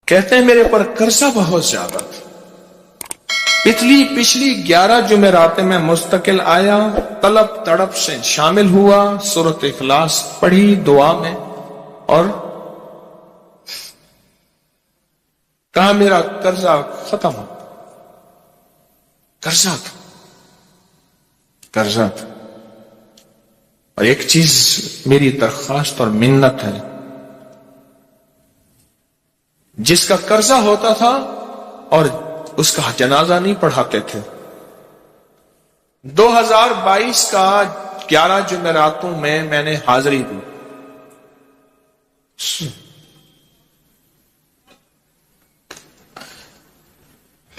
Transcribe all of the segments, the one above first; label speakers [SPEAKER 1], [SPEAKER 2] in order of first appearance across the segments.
[SPEAKER 1] کہتے ہیں میرے پر قرضہ بہت زیادہ تھا، پچھلی 11 جمعراتیں میں مستقل آیا، طلب تڑپ سے شامل ہوا، سورۃ اخلاص پڑھی دعا میں، اور کہا میرا قرضہ ختم ہو۔ قرضہ تھا۔ اور ایک چیز میری درخواست اور منت ہے، جس کا قرضہ ہوتا تھا اور اس کا جنازہ نہیں پڑھاتے تھے، 2022 کا 11 جمعراتوں میں نے حاضری دی۔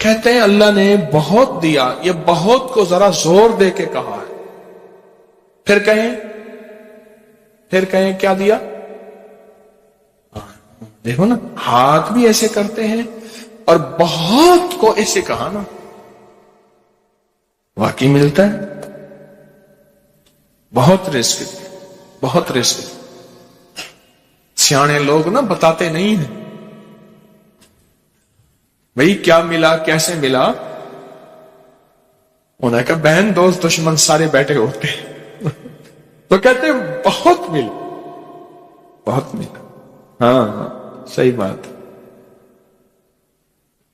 [SPEAKER 1] کہتے ہیں اللہ نے بہت دیا، یہ بہت کو ذرا زور دے کے کہا ہے، پھر کہیں کیا دیا؟ دیکھو نا، ہاتھ بھی ایسے کرتے ہیں اور بہت کو ایسے کہا نا، واقعی ملتا ہے۔ بہت رزق سیانے لوگ نا بتاتے نہیں ہیں بھئی کیا ملا، کیسے ملا۔ انہوں نے کہا بہن دوست دشمن سارے بیٹھے ہوتے ہیں تو کہتے ہیں بہت ملا۔ ہاں صحیح بات۔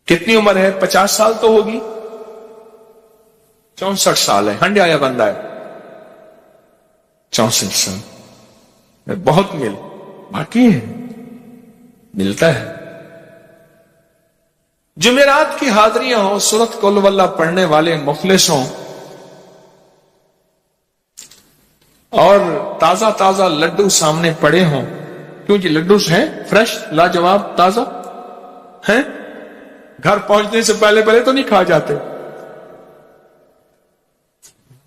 [SPEAKER 1] کتنی عمر ہے؟ 50 سال تو ہوگی، 64 سال ہے، ہنڈے آیا بندہ ہے، 64 سال بہت باقی ہے، ملتا ہے۔ جمعرات کی حاضریاں ہوں، سورۃ قل ہو اللہ پڑھنے والے مخلص ہوں، اور تازہ لڈو سامنے پڑے ہوں، کیوں جی لڈو ہیں فریش لاجواب تازہ ہیں، گھر پہنچنے سے پہلے تو نہیں کھا جاتے،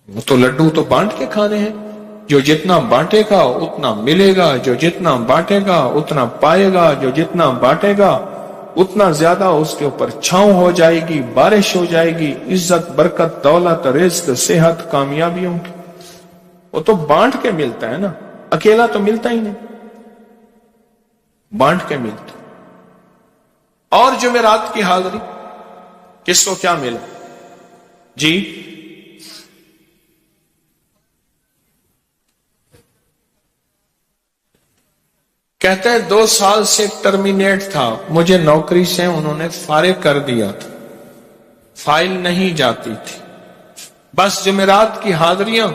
[SPEAKER 1] وہ تو لڈو تو بانٹ کے کھانے ہیں، جو جتنا بانٹے گا اتنا ملے گا، جو جتنا بانٹے گا اتنا پائے گا، جو جتنا بانٹے گا اتنا زیادہ اس کے اوپر چھاؤں ہو جائے گی، بارش ہو جائے گی، عزت برکت دولت رزق صحت کامیابیوں کی، وہ تو بانٹ کے ملتا ہے نا، اکیلا تو ملتا ہی نہیں، بانٹ کے ملتا۔ اور جمعرات کی حاضری کس کو کیا ملا جی؟ کہتے ہیں 2 سال سے ٹرمینیٹ تھا، مجھے نوکری سے انہوں نے فارغ کر دیا تھا، فائل نہیں جاتی تھی، بس جمعرات کی حاضریاں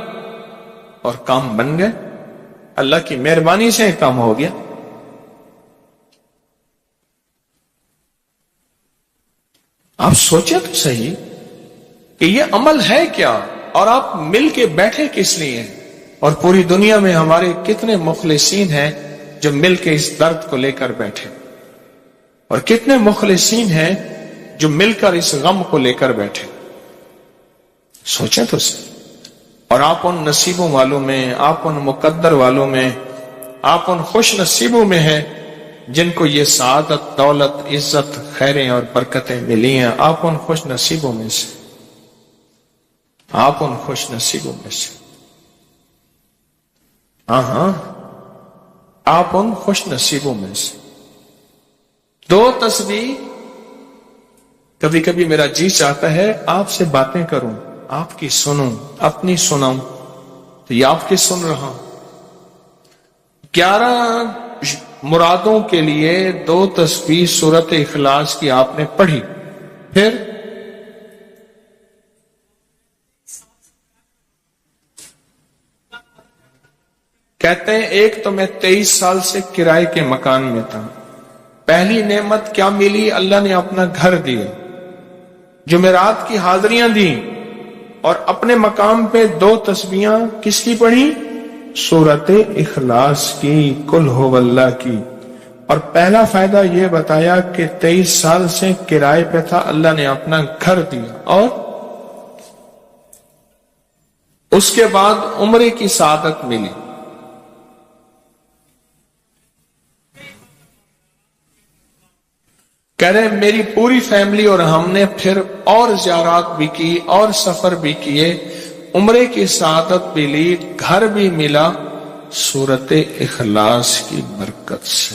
[SPEAKER 1] اور کام بن گئے، اللہ کی مہربانی سے کام ہو گیا۔ آپ سوچیں تو صحیح کہ یہ عمل ہے کیا، اور آپ مل کے بیٹھے کس لیے ہیں؟ اور پوری دنیا میں ہمارے کتنے مخلصین ہیں جو مل کے اس درد کو لے کر بیٹھے، اور کتنے مخلصین ہیں جو مل کر اس غم کو لے کر بیٹھے۔ سوچیں تو صحیح۔ اور آپ ان نصیبوں والوں میں، آپ ان مقدر والوں میں، آپ ان خوش نصیبوں میں ہیں جن کو یہ سعادت دولت عزت خیریں اور برکتیں ملی ہیں، آپ ان خوش نصیبوں میں سے، آپ ان خوش نصیبوں میں سے، ہاں آپ ان خوش نصیبوں میں سے۔ 2 تسبیح، کبھی کبھی میرا جی چاہتا ہے آپ سے باتیں کروں، آپ کی سنوں، اپنی سناؤں، تو یہ آپ کی سن رہا ہوں۔ 11 مرادوں کے لیے 2 تسبیح سورۃ اخلاص کی آپ نے پڑھی، پھر کہتے ہیں ایک تو میں 23 سال سے کرائے کے مکان میں تھا، پہلی نعمت کیا ملی؟ اللہ نے اپنا گھر دیا، جمعرات کی حاضریاں دی، اور اپنے مقام پہ 2 تسبیحاں کس کی پڑھی؟ سورۃ اخلاص کی، قل ہو اللہ کی۔ اور پہلا فائدہ یہ بتایا کہ 23 سال سے کرائے پہ تھا، اللہ نے اپنا گھر دیا، اور اس کے بعد عمرے کی سعادت ملی۔ کہہ رہے میری پوری فیملی اور ہم نے پھر اور زیارات بھی کی اور سفر بھی کیے، عمرے کی سعادت بھی لی، گھر بھی ملا سورۃ اخلاص کی برکت سے۔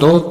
[SPEAKER 1] 2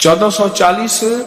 [SPEAKER 1] 1440।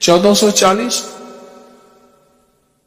[SPEAKER 1] 1440।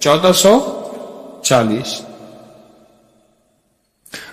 [SPEAKER 1] 1440।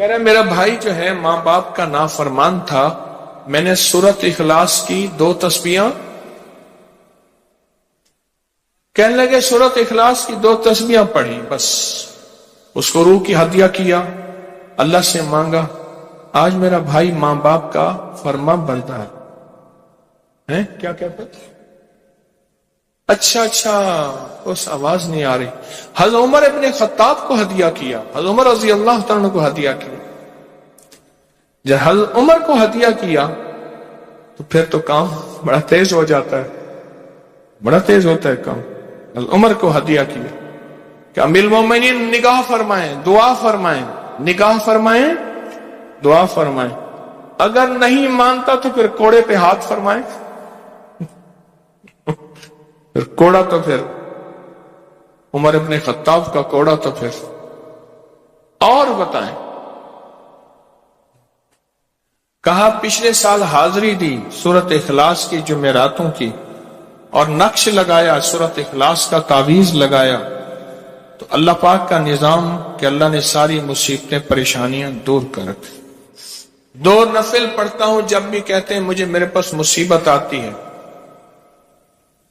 [SPEAKER 1] کہہ رہے میرا بھائی جو ہے ماں باپ کا نافرمان تھا، میں نے سورت اخلاص کی 2 تسبیحاں، کہنے لگے سورت اخلاص کی 2 تسبیحاں پڑھی، بس اس کو روح کی ہدیہ کیا، اللہ سے مانگا، آج میرا بھائی ماں باپ کا فرما بردار ہے۔ کیا کہتے؟ اچھا اس آواز نہیں آ رہی۔ حضرت عمر ابن خطاب کو ہدیہ کیا، حضرت عمر رضی اللہ تعالیٰ کو ہدیہ کیا۔ جب حضرت عمر کو ہدیہ کیا تو پھر تو کام بڑا تیز ہو جاتا ہے، بڑا تیز ہوتا ہے کام۔ حضرت عمر کو ہدیہ کیا کہ امیر المومنین نگاہ فرمائیں، دعا فرمائیں، نگاہ فرمائیں، دعا فرمائیں، اگر نہیں مانتا تو پھر کوڑے پہ ہاتھ فرمائیں، پھر کوڑا تو پھر عمر ابن خطاب کا کوڑا تو پھر اور بتائیں۔ کہا پچھلے سال حاضری دی سورت اخلاص کی جمعراتوں کی، اور نقش لگایا سورت اخلاص کا، تعویذ لگایا، تو اللہ پاک کا نظام کہ اللہ نے ساری مصیبتیں پریشانیاں دور کر رکھی۔ 2 نفل پڑھتا ہوں جب بھی کہتے ہیں مجھے میرے پاس مصیبت آتی ہے۔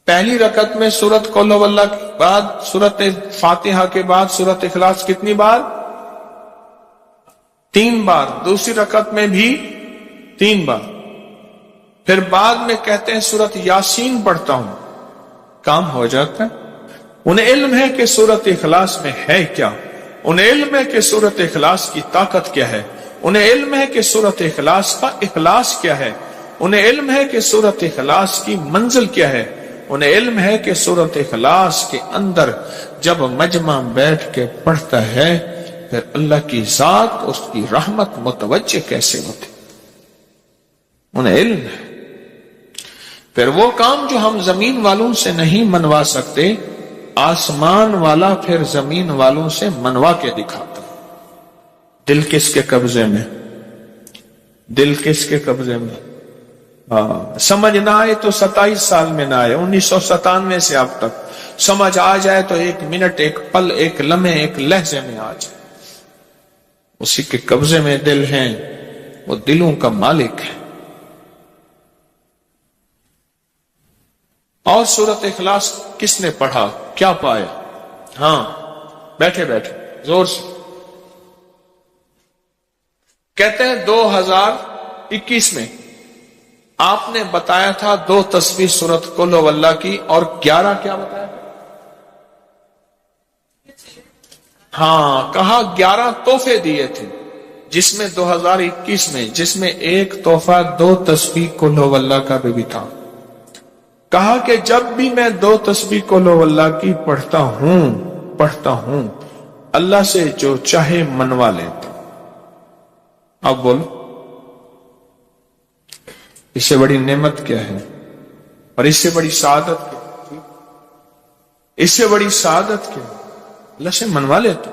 [SPEAKER 1] پہلی رکعت میں سورت قل هو اللہ کے بعد، سورت فاتحہ کے بعد سورت اخلاص کتنی بار؟ 3 بار۔ دوسری رکعت میں بھی 3 بار۔ پھر بعد میں کہتے ہیں سورت یاسین پڑھتا ہوں، کام ہو جاتا ہے۔ انہیں علم ہے کہ سورت اخلاص میں ہے کیا، انہیں علم ہے کہ سورت اخلاص کی طاقت کیا ہے، انہیں علم ہے کہ سورت اخلاص کا اخلاص کیا ہے، انہیں علم ہے کہ سورت اخلاص کی منزل کیا ہے، انہیں علم ہے کہ سورت اخلاص کے اندر جب مجمع بیٹھ کے پڑھتا ہے پھر اللہ کی ذات اس کی رحمت متوجہ کیسے ہوتی، انہیں علم ہے۔ پھر وہ کام جو ہم زمین والوں سے نہیں منوا سکتے، آسمان والا پھر زمین والوں سے منوا کے دکھاتا۔ دل کس کے قبضے میں؟ دل کس کے قبضے میں؟ سمجھ نہ آئے تو 27 سال میں نہ آئے، 1997 سے اب تک سمجھ آ جائے تو 1 منٹ، 1 پل، 1 لمحے، 1 لہجے میں آ جائے۔ اسی کے قبضے میں دل ہیں، وہ دلوں کا مالک ہے۔ اور سورت اخلاص کس نے پڑھا کیا پایا؟ ہاں بیٹھے بیٹھے زور سے کہتے ہیں 2021 میں آپ نے بتایا تھا 2 تسبیح سورت قل هو اللہ کی، اور 11 کیا بتایا تھا؟ ہاں کہا 11 تحفے دیے تھے، جس میں 2021 میں جس میں ایک تحفہ 2 تسبیح قل هو اللہ کا بھی تھا۔ کہا کہ جب بھی میں 2 تسبیح قل هو اللہ کی پڑھتا ہوں اللہ سے جو چاہے منوا لیتا۔ اب بولو اس سے بڑی نعمت کیا ہے، اور اس سے بڑی سعادت کیا، اس سے بڑی سعادت کیا؟ اللہ سے منوا لیتا۔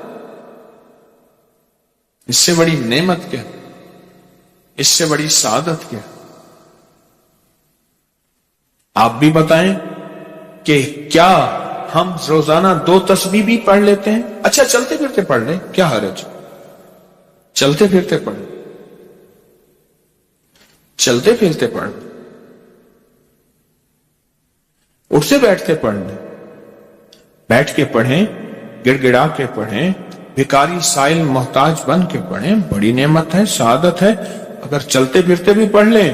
[SPEAKER 1] اس سے بڑی نعمت کیا، اس سے بڑی سعادت کیا؟ آپ بھی بتائیں کہ کیا ہم روزانہ 2 تسبیح بھی پڑھ لیتے ہیں؟ اچھا چلتے پھرتے پڑھ لیں، کیا حرج؟ چلتے پھرتے پڑھ لیں، چلتے پھرتے پڑھ لیں، اٹھتے بیٹھتے پڑھ لیں، بیٹھ کے پڑھیں، گڑ گڑا کے پڑھیں، بھکاری سائل محتاج بن کے پڑھیں، بڑی نعمت ہے، سعادت ہے اگر چلتے پھرتے بھی پڑھ لیں۔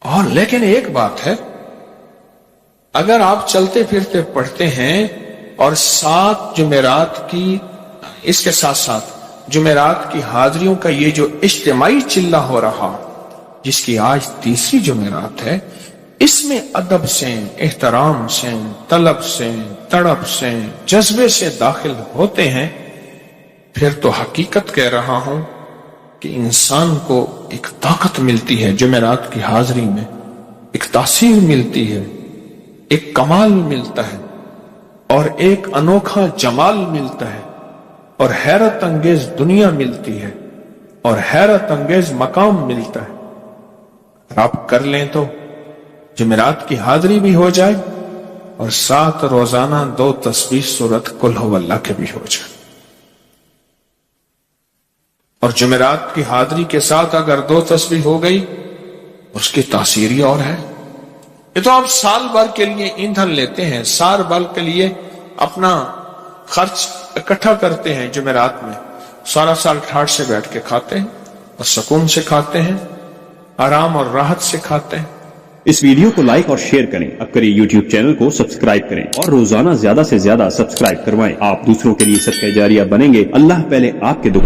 [SPEAKER 1] اور لیکن ایک بات ہے، اگر آپ چلتے پھرتے پڑھتے ہیں اور 7 جمعرات کی، اس کے ساتھ ساتھ جمعرات کی حاضریوں کا یہ جو اجتماعی چلہ ہو رہا، جس کی آج 3ری جمعرات ہے، اس میں ادب سے، احترام سے، طلب سے، تڑپ سے، جذبے سے داخل ہوتے ہیں، پھر تو حقیقت کہہ رہا ہوں کہ انسان کو ایک طاقت ملتی ہے، جمعرات کی حاضری میں ایک تاثیر ملتی ہے، ایک کمال ملتا ہے، اور ایک انوکھا جمال ملتا ہے، اور حیرت انگیز دنیا ملتی ہے، اور حیرت انگیز مقام ملتا ہے۔ اگر آپ کر لیں تو جمعرات کی حاضری بھی ہو جائے اور ساتھ روزانہ 2 تسبیح سورت قل هو اللہ کے بھی ہو جائے۔ اور جمعرات کی حاضری کے ساتھ اگر 2 تسبیح ہو گئی اس کی تاثیر ہی اور ہے۔ یہ تو آپ سال بھر کے لیے ایندھن لیتے ہیں، سال بھر کے لیے اپنا خرچ اکٹھا کرتے ہیں، جمعرات میں سارا سال ٹھاٹ سے بیٹھ کے کھاتے ہیں اور سکون سے کھاتے ہیں، آرام اور راحت سے کھاتے ہیں۔
[SPEAKER 2] اس ویڈیو کو لائک اور شیئر کریں، اب کریں یوٹیوب چینل کو سبسکرائب کریں اور روزانہ زیادہ سے زیادہ سبسکرائب کروائیں۔ آپ دوسروں کے لیے صدقہ جاریہ بنیں گے، اللہ پہلے آپ کے دکھ